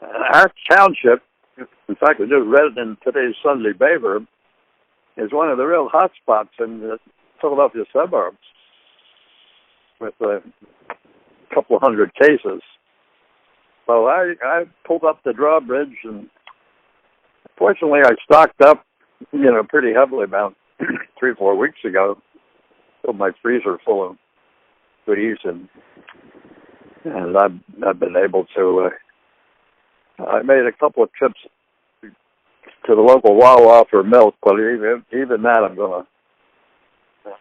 Our township, in fact, I just read it in today's Sunday paper, is one of the real hot spots in the Philadelphia suburbs with a couple of hundred cases. So I pulled up the drawbridge, and fortunately I stocked up, pretty heavily about 3 or 4 weeks ago. Filled my freezer full of goodies, and I've been able to. I made a couple of trips to the local Wawa for milk, but even that I'm going to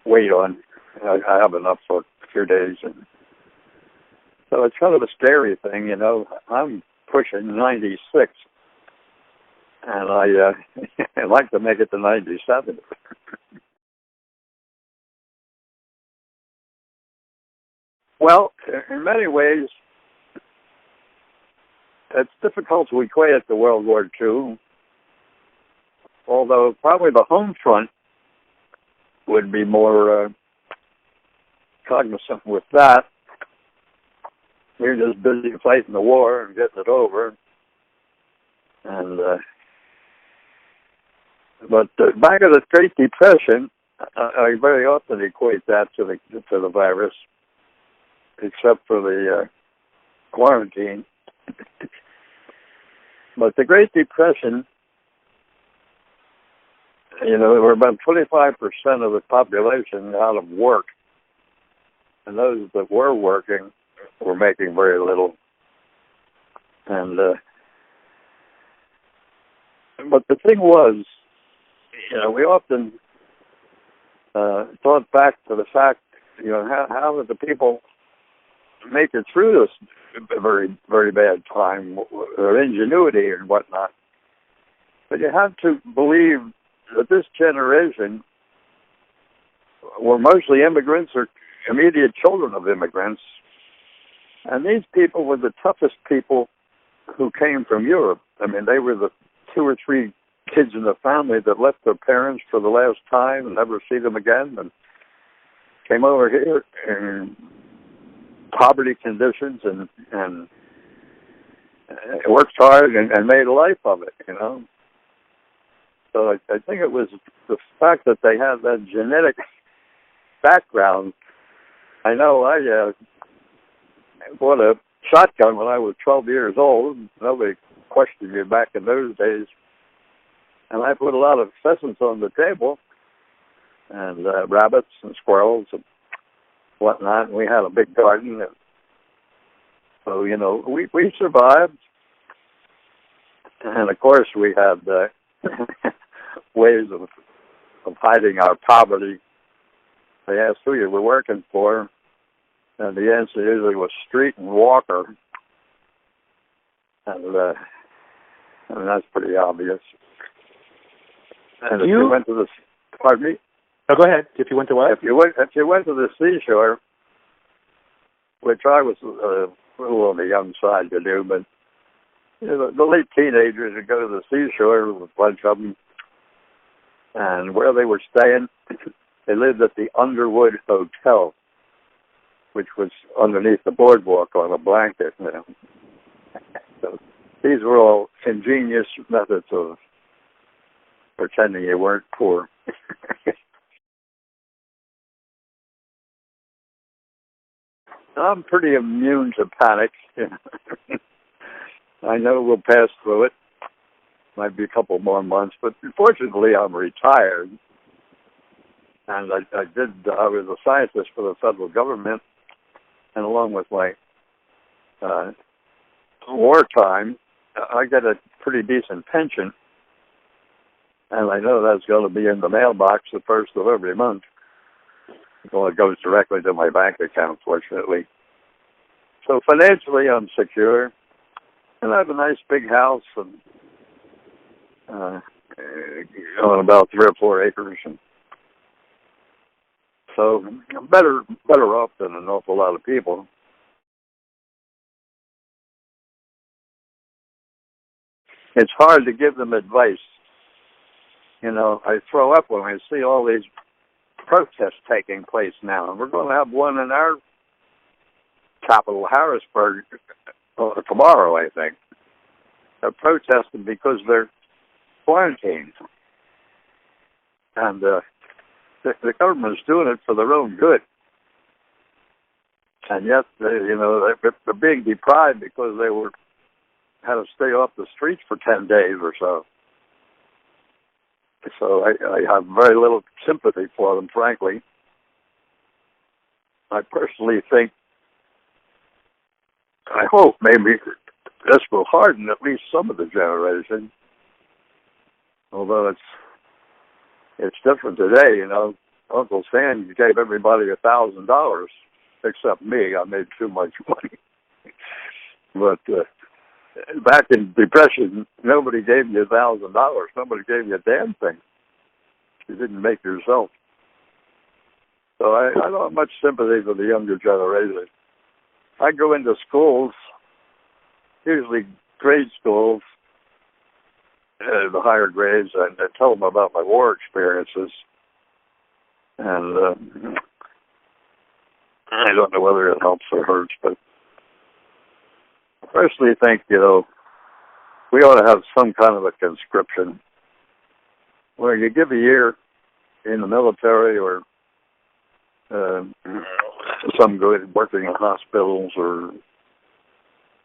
wait on. I have enough for a few days, and so it's kind of a scary thing, I'm pushing 96, and I'd like to make it to 97. Well, in many ways, it's difficult to equate it to World War II, although probably the home front would be more cognizant with that. We're just busy fighting the war and getting it over. And but back in the Great Depression, I very often equate that to the virus, except for the quarantine. But the Great Depression, there were about 25% of the population out of work, and those that were working were making very little. And but the thing was, we often thought back to the fact, how did the people make it through this very, very bad time, their ingenuity and whatnot. But you have to believe that this generation were mostly immigrants or immediate children of immigrants. And these people were the toughest people who came from Europe. I mean, they were the 2 or 3 kids in the family that left their parents for the last time and never see them again, and came over here in poverty conditions and worked hard and made a life of it, So I think it was the fact that they had that genetic background. I know I bought a shotgun when I was 12 years old. Nobody questioned me back in those days. And I put a lot of pheasants on the table, and rabbits and squirrels and whatnot. And we had a big garden. And so, we survived. And, of course, we had ways of hiding our poverty. They asked who you were working for, and the answer usually was street and walker. And that's pretty obvious. And if you went to the, pardon me? Oh, go ahead. If you went to what? If you went to the seashore, which I was a little on the young side to do, but the late teenagers would go to the seashore with a bunch of them, and where they were staying, they lived at the Underwood Hotel, which was underneath the boardwalk on a blanket. So these were all ingenious methods of pretending you weren't poor. I'm pretty immune to panic. I know we'll pass through it. Might be a couple more months, but fortunately I'm retired. And I was a scientist for the federal government, and along with my wartime, I get a pretty decent pension. And I know that's going to be in the mailbox the first of every month. Well, it goes directly to my bank account, fortunately. So financially, I'm secure. And I have a nice big house and on about 3 or 4 acres. And so I'm better off than an awful lot of people. It's hard to give them advice. I throw up when I see all these protests taking place now. And we're going to have one in our capital, Harrisburg, tomorrow, I think. protesting because they're quarantined. And the government's doing it for their own good. And yet, they're being deprived because they had to stay off the streets for 10 days or so. So I have very little sympathy for them, frankly. I personally think, I hope maybe this will harden at least some of the generation. Although it's different today, Uncle Sam gave everybody $1,000, except me. I made too much money. But back in Depression, nobody gave you $1,000. Nobody gave you a damn thing. You didn't make yourself. So I don't have much sympathy for the younger generation. I go into schools, usually grade schools, the higher grades, and I tell them about my war experiences. And I don't know whether it helps or hurts, but I personally think, we ought to have some kind of a conscription where you give a year in the military or some good working in hospitals or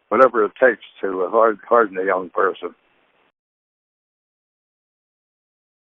whatever it takes to harden a young person.